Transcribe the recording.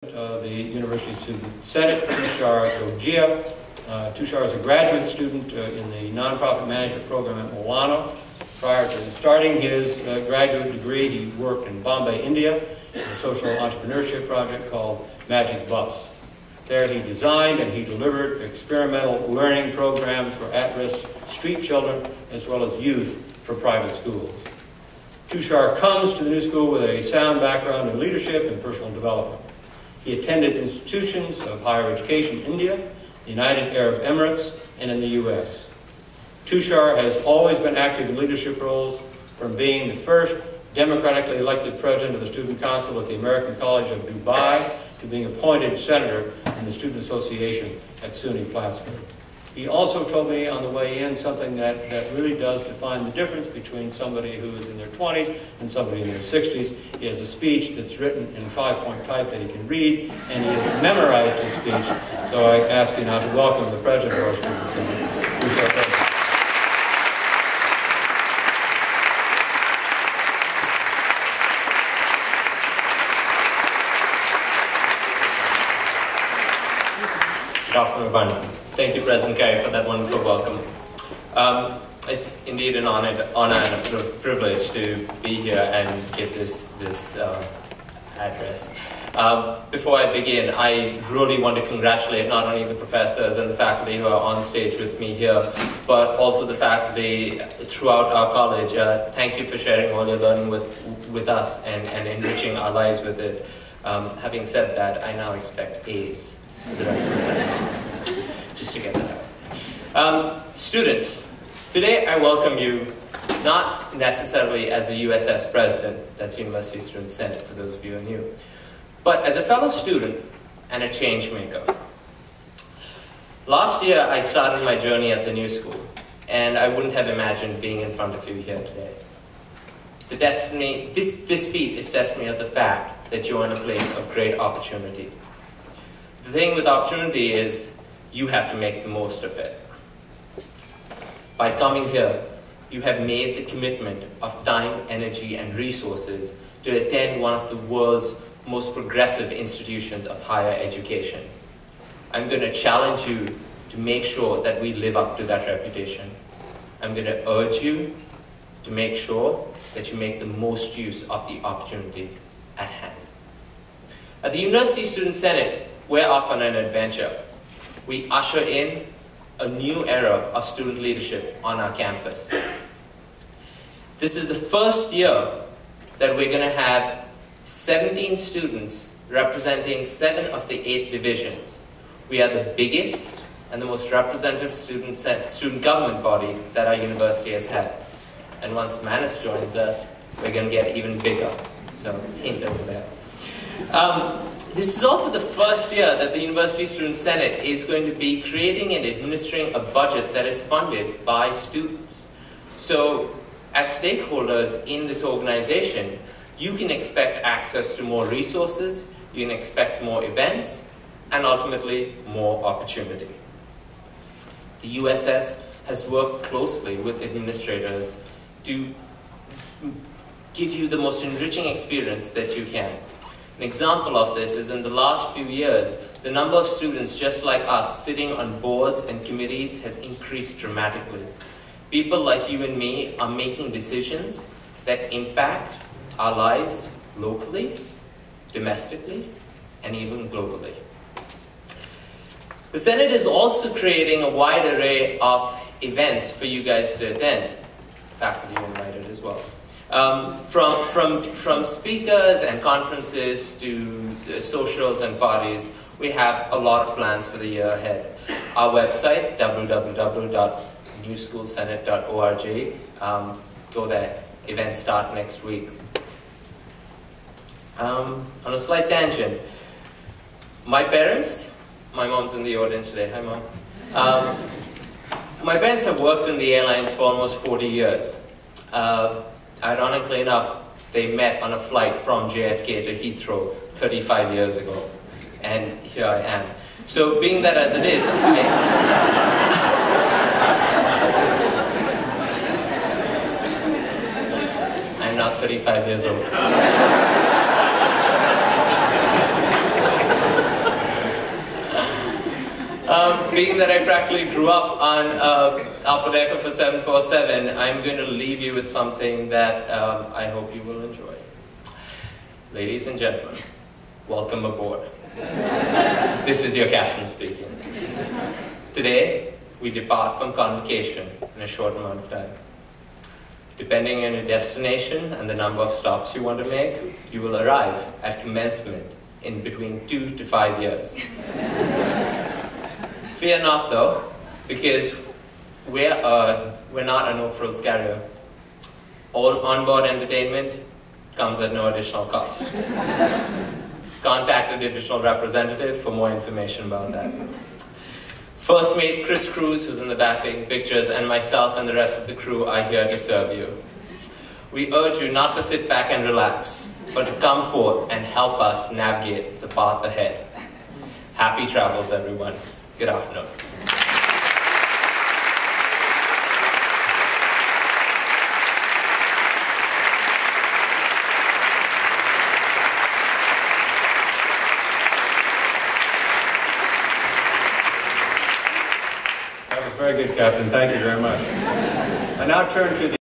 The University Student Senate, Tushar Gogia. Tushar is a graduate student in the nonprofit management program at Milano. Prior to starting his graduate degree, he worked in Bombay, India, in a social entrepreneurship project called Magic Bus. There he designed and he delivered experimental learning programs for at-risk street children as well as youth for private schools. Tushar comes to the new school with a sound background in leadership and personal development. He attended institutions of higher education in India, the United Arab Emirates, and in the U.S. Tushar has always been active in leadership roles, from being the first democratically elected president of the Student Council at the American College of Dubai to being appointed senator in the Student Association at SUNY Plattsburgh. He also told me on the way in something that really does define the difference between somebody who is in their 20s and somebody in their 60s. He has a speech that's written in 5-point type that he can read, and he has memorized his speech. So I ask you now to welcome the president of our Student Senate. Good afternoon, everyone. Thank you, President Kerry, for that wonderful welcome. It's indeed an honor and a privilege to be here and give this address. Before I begin, I really want to congratulate not only the professors and the faculty who are on stage with me here, but also the faculty throughout our college. Thank you for sharing all your learning with us and enriching our lives with it. Having said that, I now expect A's for the rest of the time. Just to get that out. Students, today I welcome you not necessarily as a USS president, that's University Student Senate for those of you who are new, but as a fellow student and a change maker. Last year I started my journey at the new school, and I wouldn't have imagined being in front of you here today. This feat is testimony of the fact that you're in a place of great opportunity. The thing with opportunity is you have to make the most of it. By coming here, you have made the commitment of time, energy, and resources to attend one of the world's most progressive institutions of higher education. I'm going to challenge you to make sure that we live up to that reputation. I'm going to urge you to make sure that you make the most use of the opportunity at hand. At the University Student Senate, we're off on an adventure. We usher in a new era of student leadership on our campus. This is the first year that we're going to have 17 students representing 7 of the 8 divisions. We are the biggest and the most representative student government body that our university has had. And once Manus joins us, we're going to get even bigger. So, hint over there. This is also the first year that the University Student Senate is going to be creating and administering a budget that is funded by students. So, as stakeholders in this organization, you can expect access to more resources, you can expect more events, and ultimately more opportunity. The USS has worked closely with administrators to give you the most enriching experience that you can. An example of this is in the last few years, the number of students just like us sitting on boards and committees has increased dramatically. People like you and me are making decisions that impact our lives locally, domestically, and even globally. The Senate is also creating a wide array of events for you guys to attend. Faculty are invited as well. From speakers and conferences to socials and parties, we have a lot of plans for the year ahead. Our website, www.newschoolsenate.org, go there. Events start next week. On a slight tangent, my parents, my mom's in the audience today, hi mom. My parents have worked in the airlines for almost 40 years. Ironically enough, they met on a flight from JFK to Heathrow 35 years ago. And here I am. So being that as it is, I'm now 35 years old. being that I practically grew up on Upper Decker for 747, I'm going to leave you with something that I hope you will enjoy. Ladies and gentlemen, welcome aboard. This is your captain speaking. Today, we depart from Convocation in a short amount of time. Depending on your destination and the number of stops you want to make, you will arrive at commencement in between 2 to 5 years. Fear not though, because we're not a no-frills carrier. All onboard entertainment comes at no additional cost. Contact a divisional representative for more information about that. First mate Chris Cruz, who's in the back taking pictures, and myself and the rest of the crew are here to serve you. We urge you not to sit back and relax, but to come forth and help us navigate the path ahead. Happy travels, everyone. Good afternoon. That was very good, Captain. Thank you very much. I now turn to the